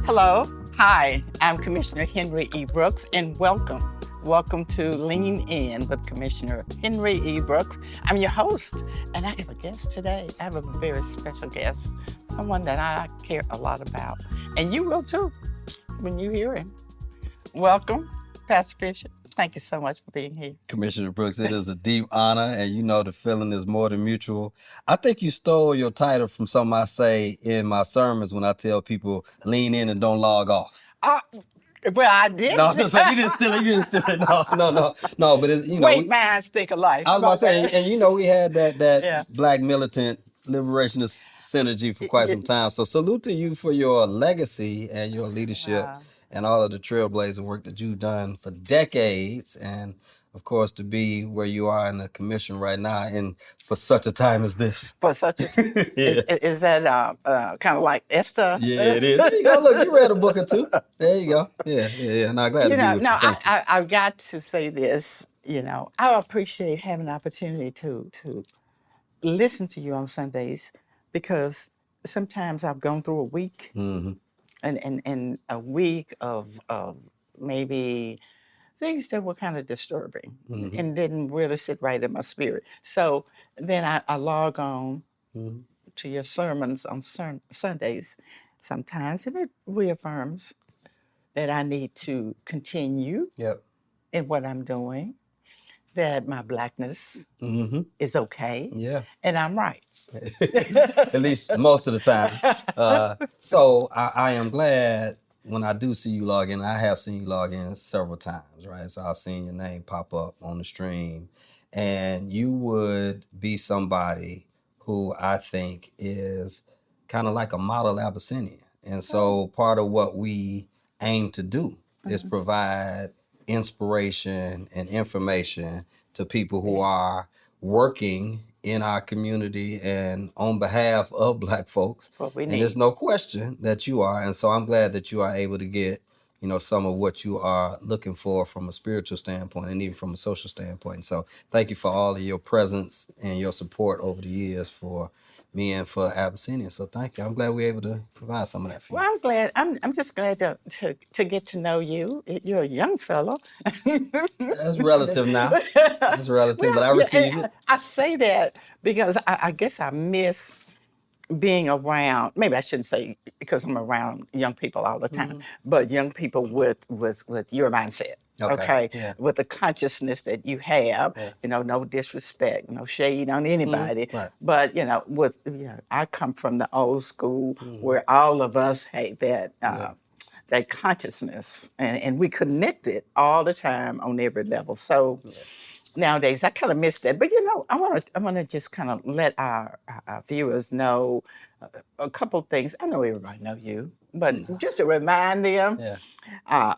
Hello. Hi, I'm Commissioner Henri E. Brooks, and welcome. Welcome to Lean In with Commissioner Henri E. Brooks. I'm your host, and I have a guest today. I have a very special guest, someone that I care a lot about, and you will too when you hear him. Welcome, Pastor Fisher. Thank you so much for being here. Commissioner Brooks, it is a deep honor, and you know the feeling is more than mutual. I think you stole your title from something I say in my sermons when I tell people lean in and don't log off. Well, I did. No, you didn't steal it. You didn't steal it. No. But it's, Great minds think alike. I was about to say, and you know, we had that Yeah. Black militant liberationist synergy for quite some time. So salute to you for your legacy and your leadership. Wow. And all of the trailblazing work that you've done for decades, and of course to be where you are in the commission right now, and for such a time as this. For such a Yeah. is that kind of like Esther? Yeah, it is. There you go. Look, you read a book or two. There you go. Yeah. Now, glad to be with you. No, Thank you. I've got to say this. I appreciate having an opportunity to listen to you on Sundays, because sometimes I've gone through a week Mhm. and a week of maybe things that were kind of disturbing Mhm. and didn't really sit right in my spirit. So then I log on Mhm. to your sermons on Sundays sometimes, and it reaffirms that I need to continue Yep. in what I'm doing, that my Blackness Mm-hmm. is okay, Yeah. and I'm right. At least most of the time. So I am glad when I do see you log in. I have seen you log in several times, right? So I've seen your name pop up on the stream, and you would be somebody who I think is kind of like a model Abyssinian. And so part of what we aim to do is provide inspiration and information to people who are working in our community and on behalf of Black folks. What we And there's need. no question that you are. And so I'm glad that you are able to get, some of what you are looking for from a spiritual standpoint and even from a social standpoint. And so thank you for all of your presence and your support over the years for me and for Abyssinia. So thank you. I'm glad we're able to provide some of that for you. Well, I'm glad. I'm just glad to get to know you. You're a young fellow. That's relative now. That's relative, but I receive it. I say that because I guess I miss being around. Maybe I shouldn't say because I'm around young people all the time, but young people with your mindset. Okay, Yeah. with the consciousness that you have, Yeah. no disrespect, no shade on anybody, Right. but I come from the old school where all of us had that consciousness, and we connected all the time on every level. So nowadays I kind of miss that, but I want to just kind of let our viewers know a couple things. I know everybody know you, but just to remind them, Yeah.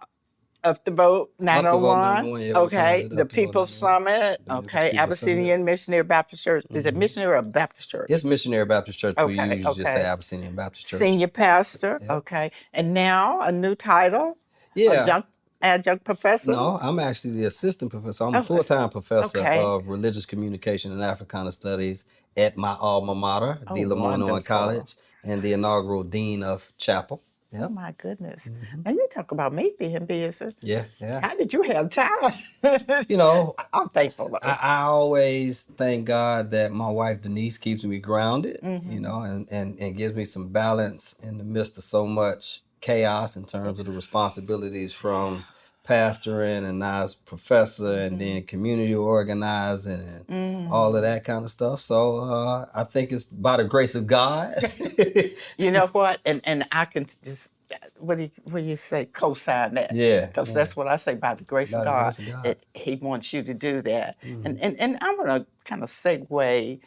Up the Vote Up the Vote 901, 901, yeah, we okay, founded the Up the Vote People's 901. Summit, The Memphis okay, People's Summit. Abyssinian Missionary Baptist Church. Is it missionary or Baptist church? It's Missionary Baptist Church. We Okay, usually just say okay. Abyssinian Baptist Church. Senior pastor, Yep. okay, and now a new title, Yeah. adjunct professor. No, I'm actually the assistant professor. I'm Oh, a full-time professor okay. of religious communication and Africana studies at my alma mater, Oh, the Lemoyne wonderful. College, and the inaugural dean of chapel. Oh Yep. my goodness! Now you talk about me being busy. Yeah. How did you have time? I'm thankful. I always thank God that my wife Denise keeps me grounded, and gives me some balance in the midst of so much chaos in terms of the responsibilities from pastoring and now as professor and then community organizing and all of that kind of stuff. So I think it's by the grace of God. You know what? And I can just what do you say? Co-sign that. Yeah, Because yeah. that's what I say. By the grace By of the God, grace of God. He wants you to do that. And I want to kind of segue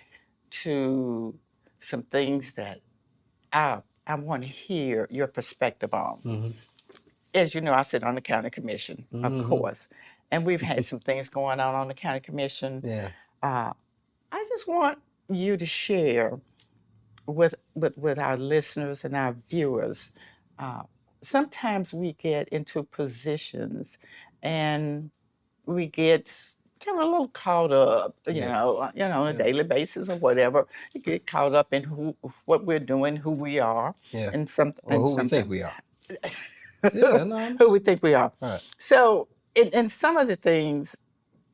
to some things that I want to hear your perspective on. As you know, I sit on the county commission, of course, and we've had some things going on the county commission. Yeah. I just want you to share with our listeners and our viewers. Sometimes we get into positions, and we get kind of a little caught up, on a daily basis or whatever. You get caught up in what we're doing, who we are, Yeah. and Or who we think we are. Yeah, no, who we think we are. right. So, in some of the things,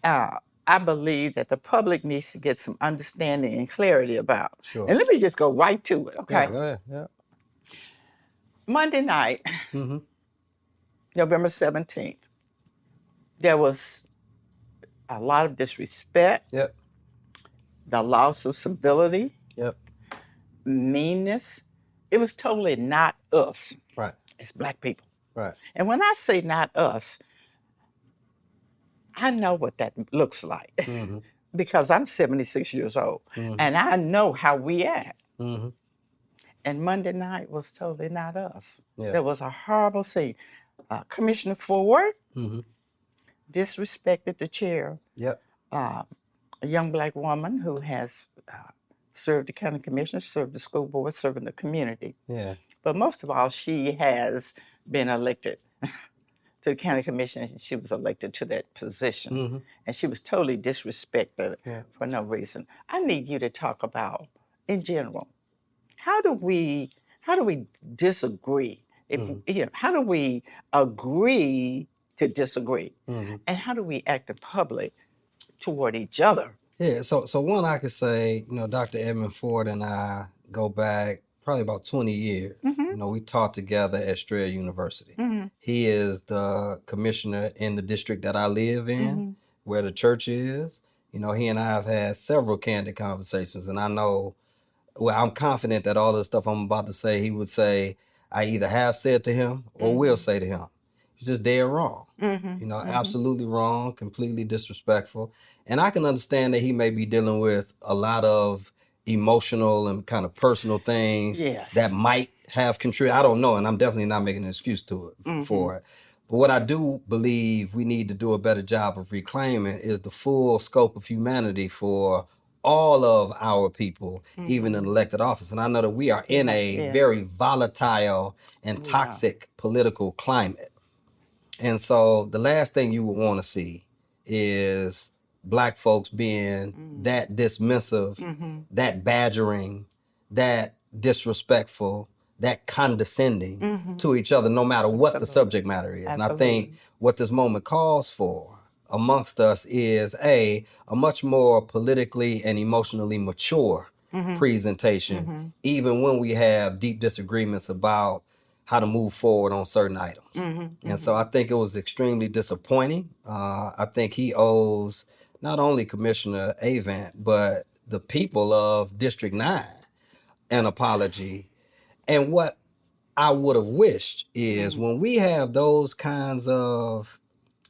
I believe that the public needs to get some understanding and clarity about. Sure. And let me just go right to it, Yeah, okay? go ahead. Yeah. Monday night, Mm-hmm. November 17th, there was a lot of disrespect, Yep. the loss of civility, Yep. meanness. It was totally not us Right. as Black people. Right. And when I say not us, I know what that looks like Mm-hmm. because I'm 76 years old Mm-hmm. and I know how we act. Mm-hmm. And Monday night was totally not us. Yeah. There was a horrible scene. Commissioner Ford Mm-hmm. disrespected the chair, Yep. a young Black woman who has served the county commissioner, served the school board, serving the community. Yeah. But most of all, she has been elected to the county commission, and she was elected to that position. Mm-hmm. And she was totally disrespected Yeah. for no reason. I need you to talk about, in general, how do we disagree? How do we agree to disagree? Mm-hmm. And how do we act in public toward each other? Yeah, so one I could say, Dr. Edmund Ford and I go back probably about 20 years. Mm-hmm. We taught together at Strayer University. Mm-hmm. He is the commissioner in the district that I live in, Mm-hmm. where the church is. He and I have had several candid conversations, and I know, well, I'm confident that all the stuff I'm about to say, he would say, I either have said to him or will say to him. He's just dead wrong. Mm-hmm. Absolutely wrong, completely disrespectful. And I can understand that he may be dealing with a lot of emotional and kind of personal things Yes. that might have contributed. I don't know, and I'm definitely not making an excuse to it for it. But what I do believe we need to do a better job of reclaiming is the full scope of humanity for all of our people, even in elected office. And I know that we are in a very volatile and toxic political climate. And so the last thing you would want to see is Black folks being that dismissive, that badgering, that disrespectful, that condescending to each other, no matter what the subject matter is. And I think what this moment calls for amongst us is a much more politically and emotionally mature presentation, even when we have deep disagreements about how to move forward on certain items. And so I think it was extremely disappointing. I think he owes not only Commissioner Avant, but the people of District 9 an apology. And what I would have wished is when we have those kinds of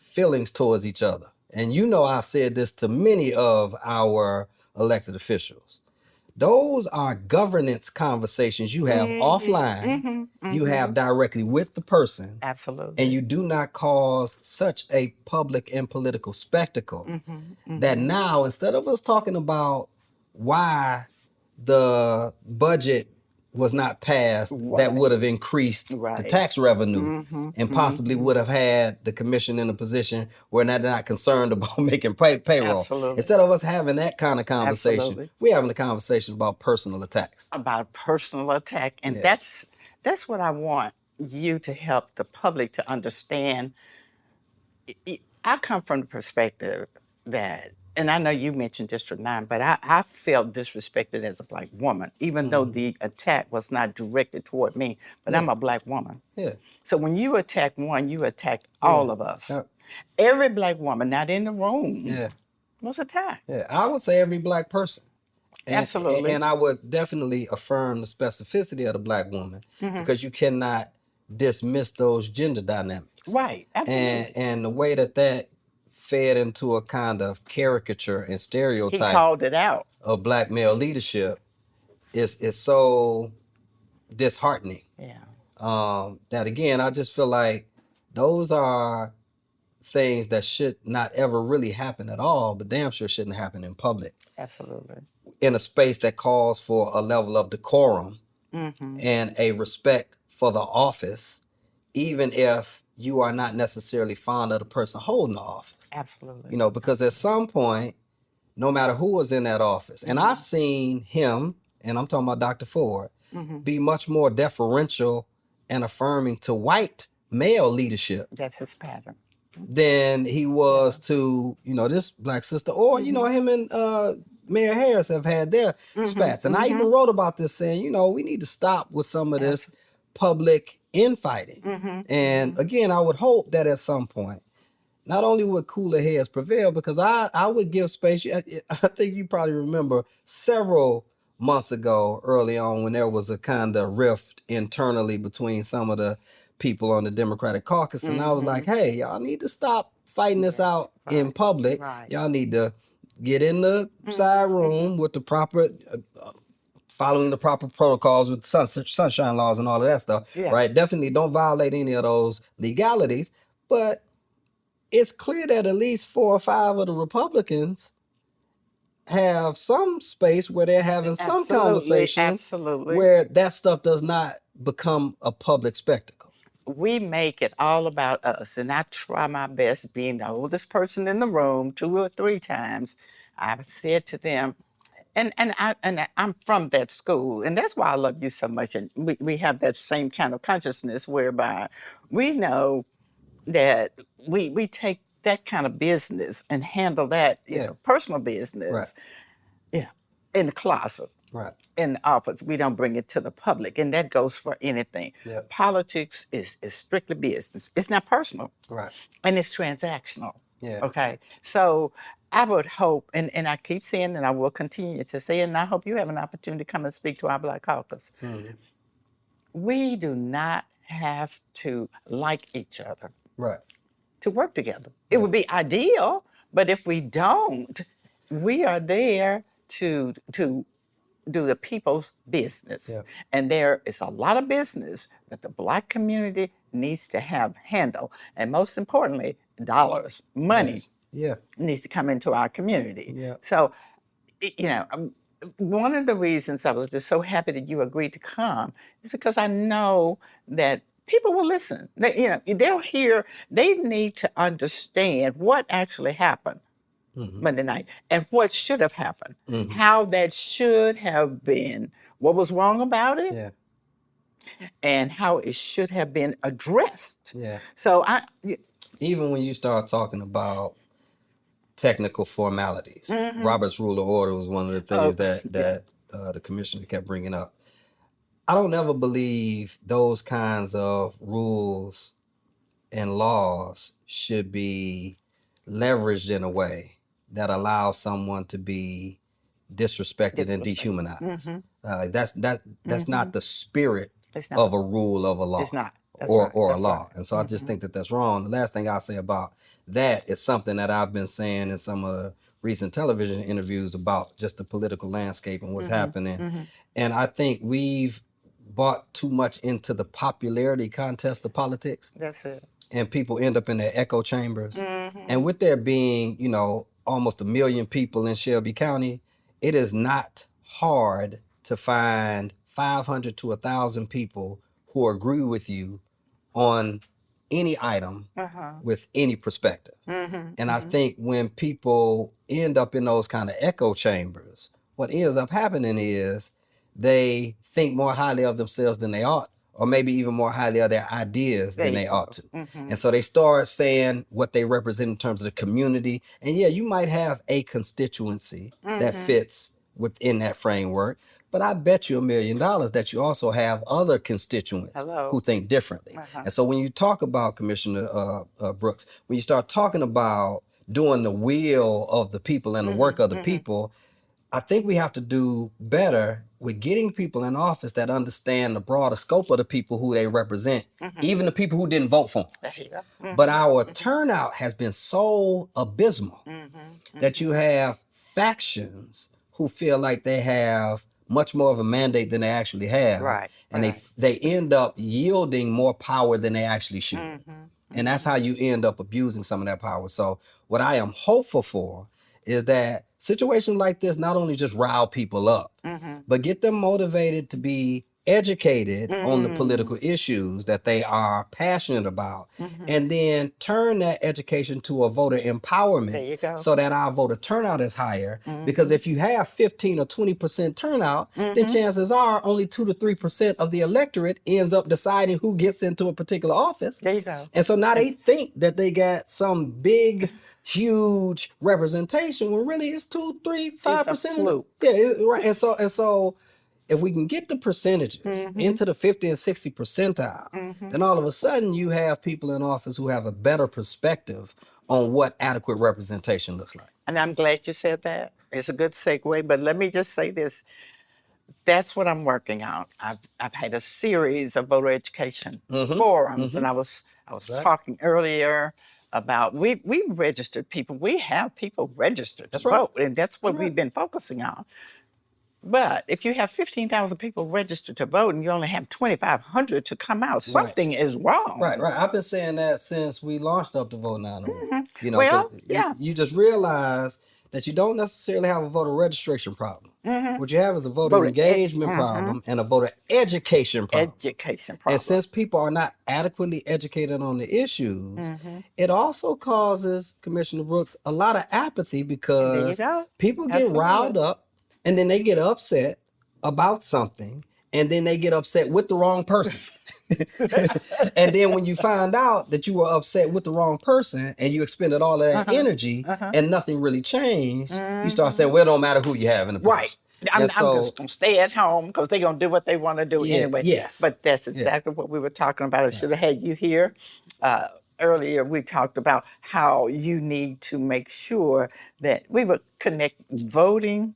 feelings towards each other, and I've said this to many of our elected officials, those are governance conversations you have offline, you have directly with the person. Absolutely. And you do not cause such a public and political spectacle that now, instead of us talking about why the budget was not passed that would have increased the tax revenue and possibly would have had the commission in a position where they're not concerned about making payroll. Absolutely. Instead of us having that kind of conversation, Absolutely. we're having a conversation about personal attacks. About personal attack. And that's what I want you to help the public to understand. I come from the perspective that, and I know you mentioned District 9, but I felt disrespected as a Black woman, even though the attack was not directed toward me, but I'm a Black woman. Yeah. So when you attack one, you attack all of us. Yeah. Every Black woman not in the room was attacked. Yeah, I would say every Black person. Absolutely. And I would definitely affirm the specificity of the Black woman because you cannot dismiss those gender dynamics. Right, absolutely. And the way that fed into a kind of caricature and stereotype He called it out of Black male leadership is so disheartening. Yeah. That again, I just feel like those are things that should not ever really happen at all, but damn sure shouldn't happen in public. Absolutely. In a space that calls for a level of decorum and a respect for the office, even if you are not necessarily fond of the person holding the office. Absolutely. Because at some point, no matter who was in that office, and I've seen him, and I'm talking about Dr. Ford, be much more deferential and affirming to white male leadership That's his pattern. than he was to, this black sister, or, him and Mayor Harris have had their spats. And I even wrote about this saying, we need to stop with some of this public infighting. And again, I would hope that at some point, not only would cooler heads prevail, because I would give space. I think you probably remember several months ago, early on, when there was a kind of rift internally between some of the people on the Democratic caucus. And I was like, hey, y'all need to stop fighting this out in public. Y'all need to get in the side room with the proper, following the proper protocols with sunshine laws and all of that stuff, right? Definitely don't violate any of those legalities. But it's clear that at least 4 or 5 of the Republicans have some space where they're having some conversation where that stuff does not become a public spectacle. We make it all about us, and I try my best, being the oldest person in the room 2 or 3 times. I've said to them, and I'm from that school, and that's why I love you so much. And we have that same kind of consciousness whereby we know that we take that kind of business and handle that, personal business, in the closet, in the office. We don't bring it to the public, and that goes for anything. Politics is strictly business. It's not personal, and it's transactional. Okay, so I would hope, and I keep saying, and I will continue to say, and I hope you have an opportunity to come and speak to our Black Caucus. We do not have to like each other to work together. It would be ideal, but if we don't, we are there to do the people's business. And there is a lot of business that the Black community needs to have handle. And most importantly, dollars, money needs to come into our community. So, one of the reasons I was just so happy that you agreed to come is because I know that people will listen. They'll hear. They need to understand what actually happened Monday night and what should have happened, how that should have been, what was wrong about it, and how it should have been addressed. So even when you start talking about technical formalities, Robert's Rule of Order was one of the things that the commissioner kept bringing up. I don't ever believe those kinds of rules and laws should be leveraged in a way that allows someone to be disrespected and dehumanized. That's not the spirit of a rule of a law. It's not. Or a law. And so I just think that that's wrong. The last thing I'll say about that is something that I've been saying in some of the recent television interviews about just the political landscape and what's happening. And I think we've bought too much into the popularity contest of politics. That's it. And people end up in their echo chambers. And with there being, almost 1 million people in Shelby County, it is not hard to find 500 to 1,000 people who agree with you on any item with any perspective. And I think when people end up in those kind of echo chambers, what ends up happening is they think more highly of themselves than they ought, or maybe even more highly of their ideas than they ought to. And so they start saying what they represent in terms of the community. And you might have a constituency that fits within that framework, but I bet you $1 million that you also have other constituents who think differently. And so when you talk about, Commissioner Brooks, when you start talking about doing the will of the people and the work of the people, I think we have to do better with getting people in office that understand the broader scope of the people who they represent, even the people who didn't vote for them. But our turnout has been so abysmal that you have factions who feel like they have much more of a mandate than they actually have. And they end up yielding more power than they actually should. And that's how you end up abusing some of that power. So what I am hopeful for is that situations like this not only just rile people up, but get them motivated to be educated on the political issues that they are passionate about, and then turn that education to a voter There empowerment you go. so that our voter turnout is higher. Because if you have 15 or 20% turnout, then chances are only 2 to 3% of the electorate ends up deciding who gets into a particular office. There you go. And so now they think that they got some big, huge representation when really it's 2, 3, 5%. fluke. Right. And so if we can get the percentages into the 50 and 60 percentile, then all of a sudden you have people in office who have a better perspective on what adequate representation looks like. And I'm glad you said that. It's a good segue, but let me just say this. That's what I'm working on. I've had a series of voter education forums, and I was talking earlier about we registered people. We have people registered to vote, and that's what we've been focusing on. But if you have 15,000 people registered to vote and you only have 2,500 to come out, something is wrong. Right. I've been saying that since we launched Up to Vote 901. You know, Well, yeah. You just realize that you don't necessarily have a voter registration problem. What you have is a voter engagement problem and a voter education problem. Education problem. And since people are not adequately educated on the issues, it also causes, Commissioner Brooks, a lot of apathy because people get riled up and then they get upset about something and then they get upset with the wrong person. And then when you find out that you were upset with the wrong person and you expended all of that energy and nothing really changed, you start saying, well, it don't matter who you have in the position. Right. I'm just going to stay at home because they're going to do what they want to do anyway. Yes. But that's exactly what we were talking about. I should have had you here. Earlier, we talked about how you need to make sure that we would connect voting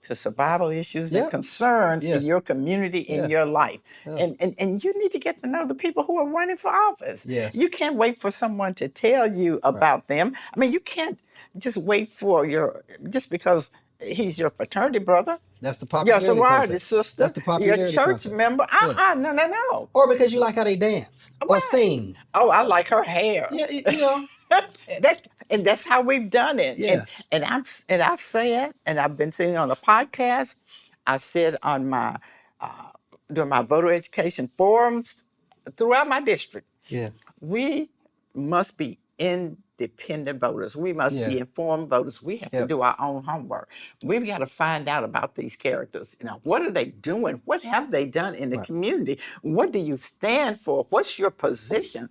to survival issues and concerns in your community, in your life. And you need to get to know the people who are running for office. You can't wait for someone to tell you about them. I mean, you can't just wait for just because he's your fraternity brother. That's the popularity your sorority contest. sister. That's the popularity your church contest. member. No. Or because you like how they dance or sing. Oh, I like her hair. Yeah, you know. That's how we've done it. Yeah. And I say it, and I've been saying on the podcast. I said on my during my voter education forums throughout my district. Yeah. We must be independent voters. We must be informed voters. We have to do our own homework. We've got to find out about these characters. You know, what are they doing? What have they done in the community? What do you stand for? What's your position?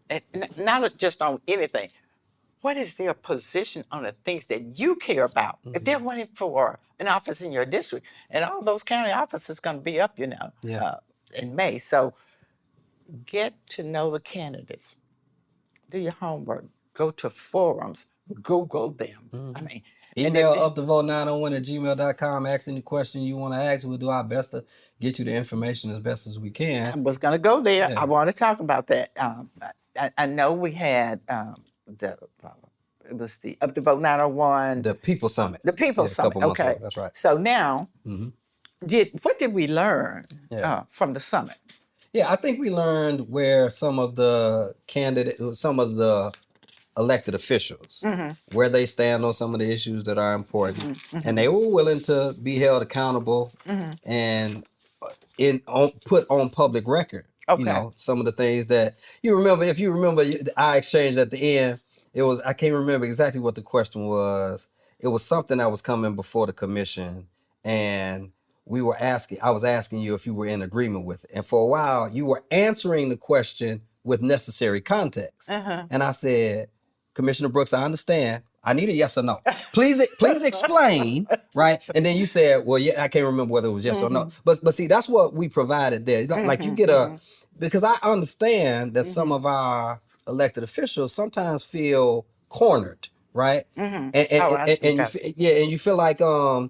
And not just on anything. What is their position on the things that you care about? If they're running for an office in your district, and all those county offices going to be up, in May. So get to know the candidates. Do your homework. Go to forums. Google them. I mean, email uptovote901@gmail.com. Ask any question you want to ask. We'll do our best to get you the information as best as we can. I was going to go there. I want to talk about that. I know we had it was the Up to Vote 901. The People Summit. The People Summit. Okay. That's right. So now, what did we learn from the summit? Yeah, I think we learned where some of the elected officials, where they stand on some of the issues that are important, and they were willing to be held accountable and put on public record. You know, some of the things that you remember. If you remember our exchange at the end, I can't remember exactly what the question was. It was something that was coming before the commission, and I was asking you if you were in agreement with it. And for a while, you were answering the question with necessary context. And I said, Commissioner Brooks, I understand. I need a yes or no. Please explain, right? And then you said, well, yeah, I can't remember whether it was yes or no. But see, that's what we provided there. Like you get because I understand that some of our elected officials sometimes feel cornered, right? And you feel like, I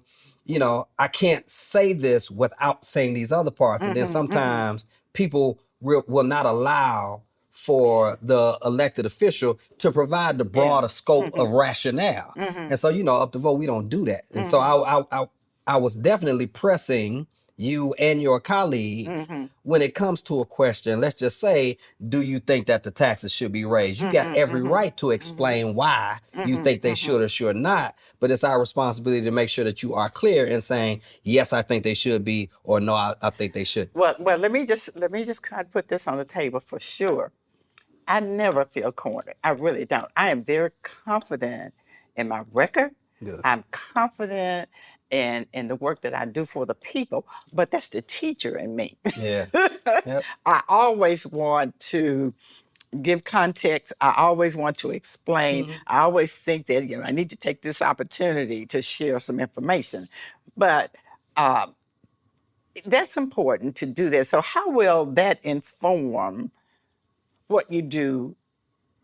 can't say this without saying these other parts. And then sometimes people will not allow for the elected official to provide the broader scope of rationale. And so, Up to Vote, we don't do that. And so I was definitely pressing you and your colleagues, Mm-hmm. when it comes to a question, let's just say, do you think that the taxes should be raised? You got every right to explain why you think they should or should not, but it's our responsibility to make sure that you are clear in saying, yes, I think they should be, or no, I think they should. Well, let me just kind of put this on the table for sure. I never feel cornered. I really don't. I am very confident in my record. Good. I'm confident in the work that I do for the people, but that's the teacher in me. Yeah. Yep. I always want to give context. I always want to explain. I always think that, I need to take this opportunity to share some information. But that's important to do that. So how will that inform what you do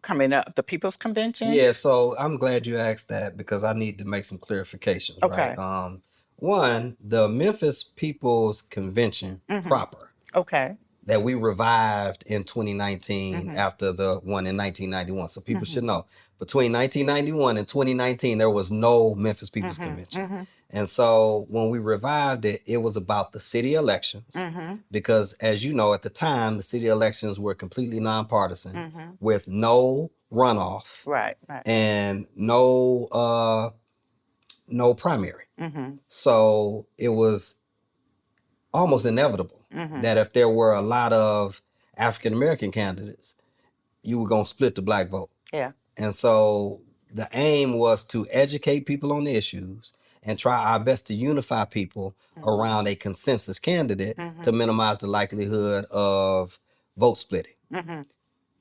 coming up, the People's Convention? Yeah, so I'm glad you asked that because I need to make some clarifications, Okay. right? One, the Memphis People's Convention proper Okay. that we revived in 2019 after the one in 1991. So people should know, between 1991 and 2019, there was no Memphis People's Convention. And so when we revived it, it was about the city elections because, as you know, at the time, the city elections were completely nonpartisan with no runoff Right. and no primary. So it was almost inevitable that if there were a lot of African American candidates, you were going to split the black vote. Yeah. And so the aim was to educate people on the issues and try our best to unify people around a consensus candidate to minimize the likelihood of vote splitting.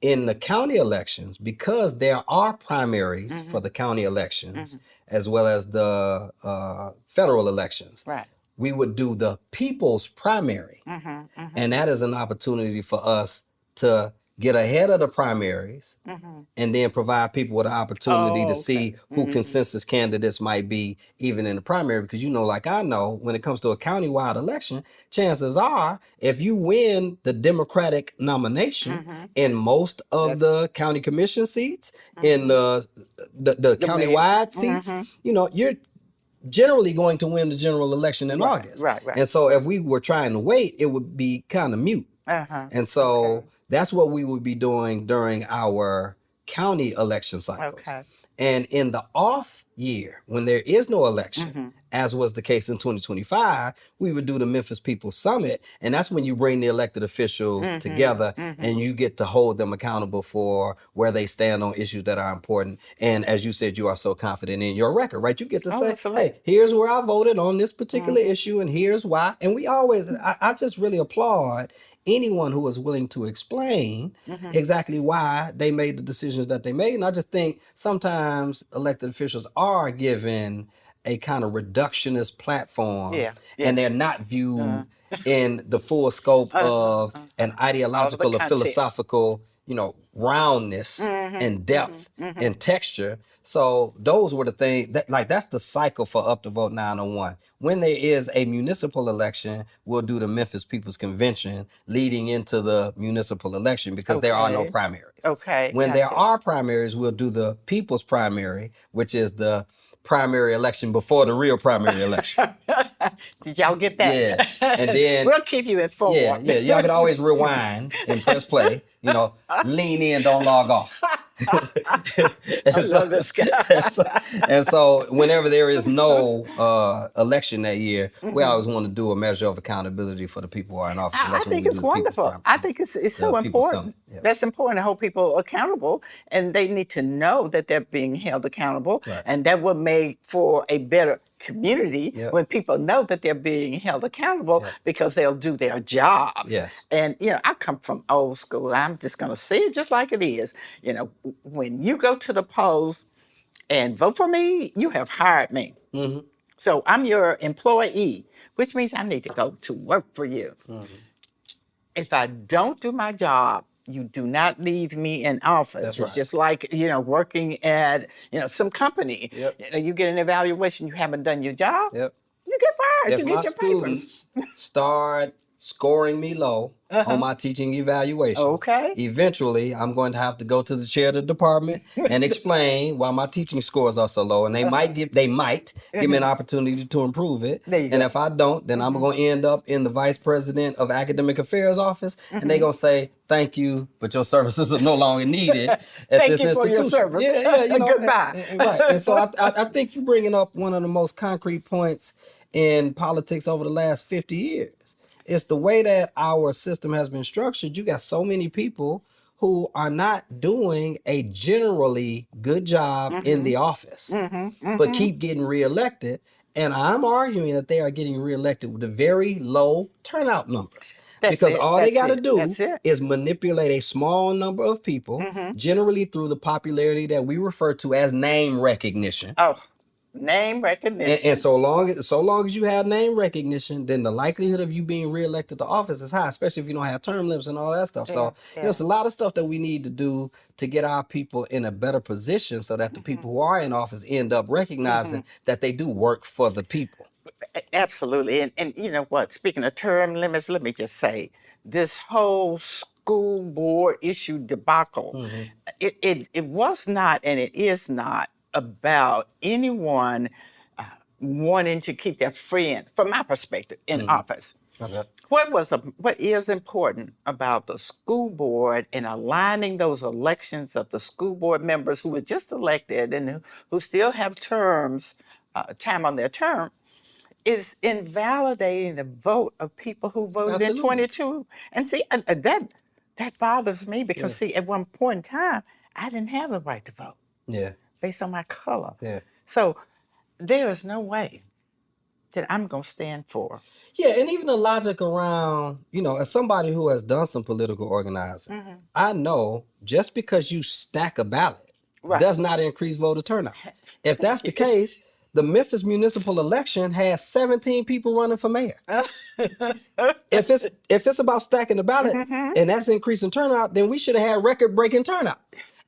In the county elections, because there are primaries for the county elections as well as the federal elections, Right. we would do the people's primary. And that is an opportunity for us to get ahead of the primaries and then provide people with an opportunity to see who consensus candidates might be even in the primary. Because, like I know, when it comes to a countywide election, chances are if you win the Democratic nomination in most of the county commission seats, in the countywide seats, you're generally going to win the general election in August. Right. And so if we were trying to wait, it would be kind of mute. And so that's what we would be doing during our county election cycles. And in the off year, when there is no election, as was the case in 2025, we would do the Memphis People's Summit. And that's when you bring the elected officials together and you get to hold them accountable for where they stand on issues that are important. And as you said, you are so confident in your record, right? You get to say, hey, here's where I voted on this particular issue and here's why. And we always, I just really applaud anyone who is willing to explain exactly why they made the decisions that they made. And I just think sometimes elected officials are given a kind of reductionist platform and they're not viewed in the full scope of an ideological or philosophical, roundness and depth and texture. So those were the things that's the cycle for Up to Vote 901. When there is a municipal election, we'll do the Memphis People's Convention leading into the municipal election because there are no primaries. When there are primaries, we'll do the People's Primary, which is the primary election before the real primary election. Did y'all get that? Yeah. And then we'll keep you informed. Yeah. Y'all can always rewind and press play. Lean in, don't log off. I love this guy. and so whenever there is no election that year, we always want to do a measure of accountability for the people who are in office. I think it's wonderful. I think it's so important. That's important to hold people accountable, and they need to know that they're being held accountable, and that will make for a better community when people know that they're being held accountable because they'll do their jobs. And, I come from old school. I'm just going to say it just like it is. When you go to the polls and vote for me, you have hired me. So I'm your employee, which means I need to go to work for you. If I don't do my job, you do not leave me in office. It's just like, working at, some company. You get an evaluation, you haven't done your job, you get fired, you get your papers. If my students start scoring me low on my teaching evaluations. Okay. Eventually, I'm going to have to go to the chair of the department and explain why my teaching scores are so low, and they might give me an opportunity to improve it. There you And go. if I don't, then I'm going to end up in the vice president of academic affairs office, and they're going to say, "Thank you, but your services are no longer needed at Thank this you for institution." your service. Yeah, you know, Goodbye. right. And so I think you're bringing up one of the most concrete points in politics over the last 50 years. It's the way that our system has been structured. You got so many people who are not doing a generally good job in the office, but keep getting reelected. And I'm arguing that they are getting reelected with the very low turnout numbers. Because all they got to do is manipulate a small number of people, generally through the popularity that we refer to as name recognition. Oh, name recognition. And so long as you have name recognition, then the likelihood of you being reelected to office is high, especially if you don't have term limits and all that stuff. So it's a lot of stuff that we need to do to get our people in a better position so that the people who are in office end up recognizing that they do work for the people. Absolutely. And you know what? Speaking of term limits, let me just say this whole school board issue debacle, it was not and it is not about anyone wanting to keep their friend, from my perspective, in office. Okay. What is important about the school board and aligning those elections of the school board members who were just elected and who still have terms, time on their term, is invalidating the vote of people who voted in 22. And see, that bothers me because see, at one point in time, I didn't have the right to vote. Yeah. Based on my color. Yeah. So there is no way that I'm going to stand for. Yeah, and even the logic around, you know, as somebody who has done some political organizing, I know just because you stack a ballot does not increase voter turnout. If that's the case, the Memphis municipal election has 17 people running for mayor. If it's about stacking the ballot and that's increasing turnout, then we should have had record-breaking turnout,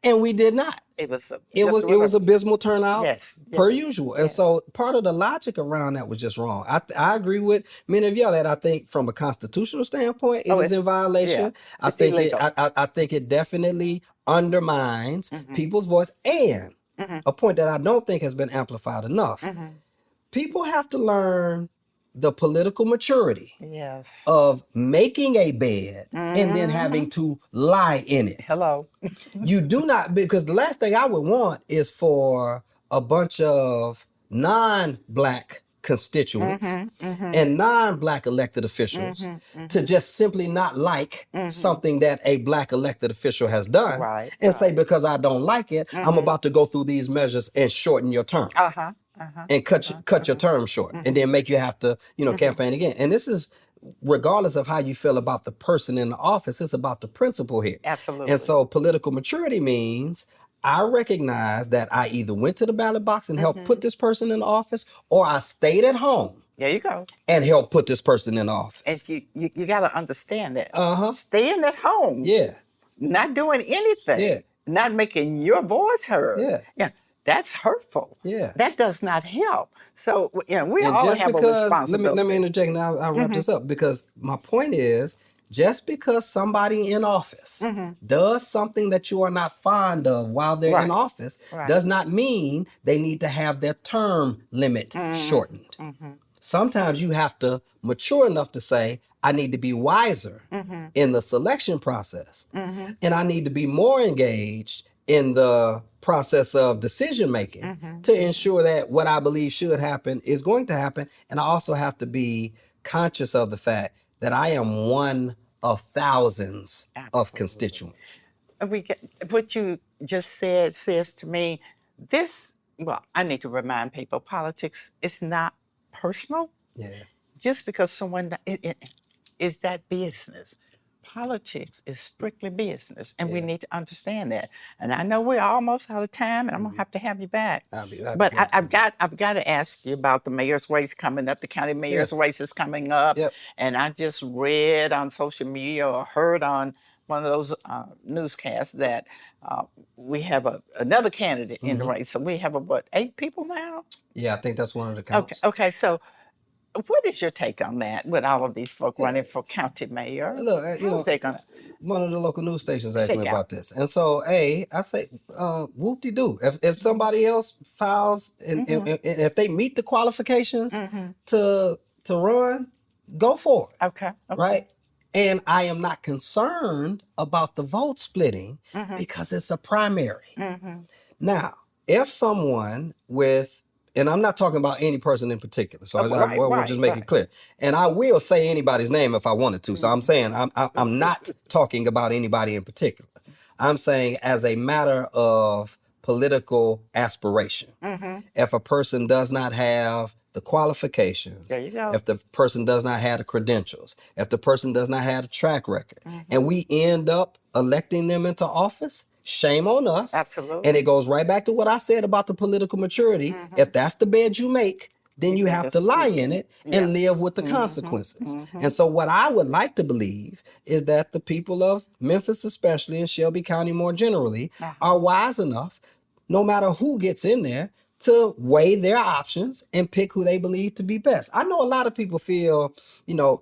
and we did not. It was abysmal turnout, per Yes. usual. And so part of the logic around that was just wrong. I agree with many of y'all that I think from a constitutional standpoint, it is in violation. I think it definitely undermines people's voice. And a point that I don't think has been amplified enough. People have to learn the political maturity of making a bed and then having to lie in it. Hello. You do not, because the last thing I would want is for a bunch of non-Black constituents and non-Black elected officials to just simply not like something that a Black elected official has done and say, because I don't like it, I'm about to go through these measures and shorten your term. And cut your term short and then make you have to, campaign again. And this is regardless of how you feel about the person in the office, it's about the principle here. Absolutely. And so political maturity means I recognize that I either went to the ballot box and helped put this person in office, or I stayed at home. There you go. And helped put this person in office. And you got to understand that. Staying at home. Yeah. Not doing anything. Yeah. Not making your voice heard. Yeah. Yeah. That's hurtful. Yeah. That does not help. So, we all have a responsibility. Let me interject and I'll wrap this up, because my point is, just because somebody in office does something that you are not fond of while they're in office does not mean they need to have their term limit shortened. Sometimes you have to mature enough to say, I need to be wiser in the selection process. And I need to be more engaged in the process of decision making to ensure that what I believe should happen is going to happen. And I also have to be conscious of the fact that I am one of thousands of constituents. What you just said says to me, I need to remind people, politics is not personal. Yeah. Just because someone is that business. Politics is strictly business, and we need to understand that. And I know we're almost out of time, and I'm gonna have to have you back. But I've got to ask you about the mayor's race coming up. The county mayor's race is coming up, and I just read on social media or heard on one of those newscasts that we have another candidate in the race. So we have 8 people now? Yeah, I think that's one of the counts. Okay. So what is your take on that with all of these folk running for county mayor? Look, How's they going to one of the local news stations asked me shake out? about this. And so, I say, whoop-de-doo. If somebody else files and if they meet the qualifications to run, go for it. Okay. Right? And I am not concerned about the vote splitting because it's a primary. Now, if someone with, and I'm not talking about any person in particular, so we'll just make it clear. And I will say anybody's name if I wanted to. So I'm saying I'm not talking about anybody in particular. I'm saying as a matter of political aspiration. If a person does not have the qualifications, there you go. If the person does not have the credentials, if the person does not have a track record, and we end up electing them into office, shame on us. Absolutely. And it goes right back to what I said about the political maturity. If that's the bed you make, then you have to lie in it and live with the consequences. And so what I would like to believe is that the people of Memphis, especially, and Shelby County more generally, are wise enough, no matter who gets in there, to weigh their options and pick who they believe to be best. I know a lot of people feel,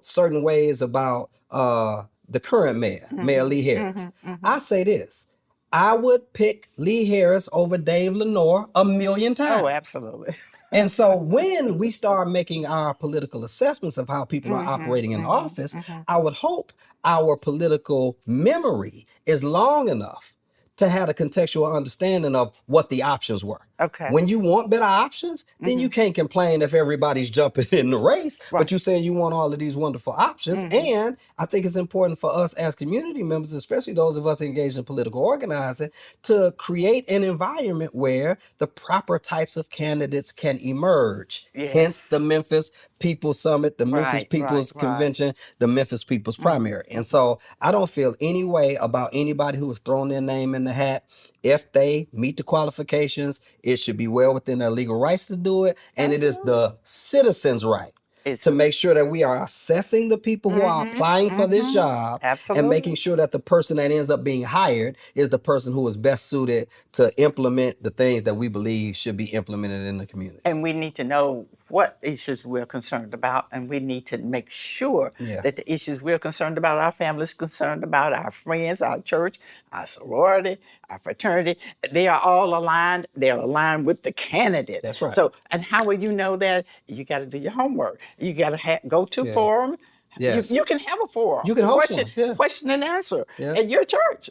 certain ways about the current mayor, Mayor Lee Harris. I say this. I would pick Lee Harris over Dave Lenore 1,000,000 times. Oh, absolutely. And so when we start making our political assessments of how people are operating in office, I would hope our political memory is long enough to have a contextual understanding of what the options were. Okay. When you want better options, then you can't complain if everybody's jumping in the race, but you're saying you want all of these wonderful options. And I think it's important for us as community members, especially those of us engaged in political organizing, to create an environment where the proper types of candidates can emerge. Yes. Hence the Memphis People's Summit, the Memphis People's Convention, the Memphis People's Primary. And so I don't feel any way about anybody who has thrown their name in the hat. If they meet the qualifications, it should be well within their legal rights to do it. And it is the citizens' right to make sure that we are assessing the people who are applying for this job and making sure that the person that ends up being hired is the person who is best suited to implement the things that we believe should be implemented in the community. And we need to know what issues we're concerned about, and we need to make sure that the issues we're concerned about, our families concerned about, our friends, our church, our sorority, our fraternity, they are all aligned. They're aligned with the candidate. That's right. So, and how will you know that? You got to do your homework. You got to go to forum. Yes. You can have a forum. You can host one. Question and answer at your church.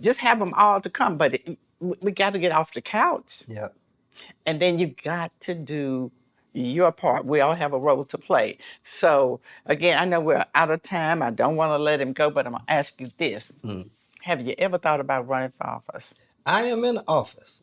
Just have them all to come. But we got to get off the couch. Yeah. And then you got to do your part. We all have a role to play. So again, I know we're out of time. I don't want to let him go, but I'm going to ask you this. Have you ever thought about running for office? I am in office.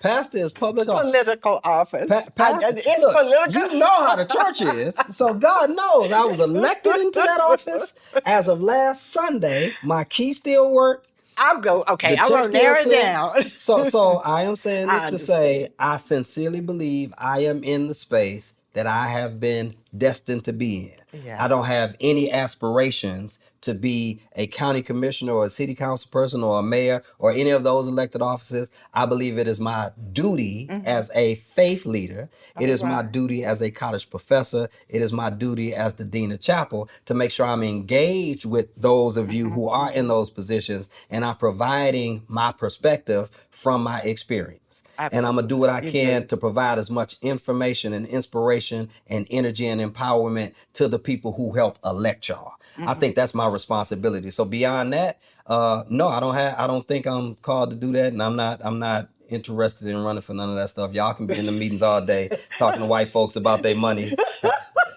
Pastor is public office. Political office. It's look, political. You know how the church is. So God knows I was elected into that office. As of last Sunday, my key still worked. I'm going to narrow it down. So I am saying this to say, I sincerely believe I am in the space that I have been destined to be in. Yes. I don't have any aspirations to be a county commissioner or a city council person or a mayor or any of those elected offices. I believe it is my duty as a faith leader. It is my duty as a college professor. It is my duty as the dean of chapel to make sure I'm engaged with those of you who are in those positions and I'm providing my perspective from my experience. Absolutely. And I'm going to do what I can to provide as much information and inspiration and energy and empowerment to the people who help elect y'all. I think that's my responsibility. So beyond that, no, I don't think I'm called to do that, and I'm not interested in running for none of that stuff. Y'all can be in the meetings all day talking to white folks about their money.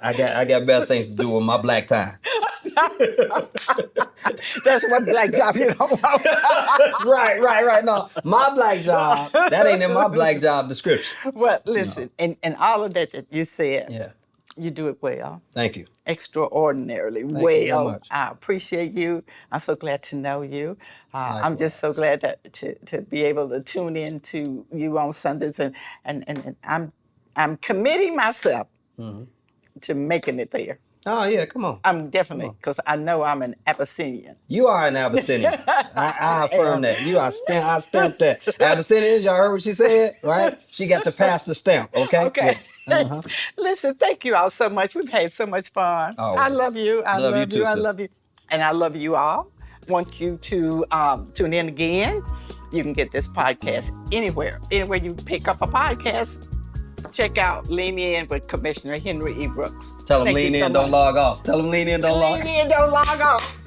I got better things to do with my black time. That's one black job you don't want. Right. No, my black job, that ain't in my black job description. Well, listen, and all of that you said, you do it well. Thank you. Extraordinarily Thank well. you very much. I appreciate you. I'm so glad to know you. I'm just so glad that to be able to tune in to you on Sundays, and I'm committing myself to making it there. Oh yeah, come on. I'm definitely, because I know I'm an Abyssinian. You are an Abyssinian. I affirm that. I stamped that. Abyssinians, y'all heard what she said, right? She got the pastor stamp, okay? Okay. Listen, thank you all so much. We've had so much fun. I Always. love you. I Love you love too, you. I sister. love you. And I love you all. Want you to tune in again. You can get this podcast anywhere. Anywhere you pick up a podcast, check out Lean In with Commissioner Henri E. Brooks. Tell them Thank lean you so in, don't much. log off. Tell them lean in, don't log off. Lean in, don't log off.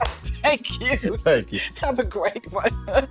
Thank you. Thank you. Have a great one.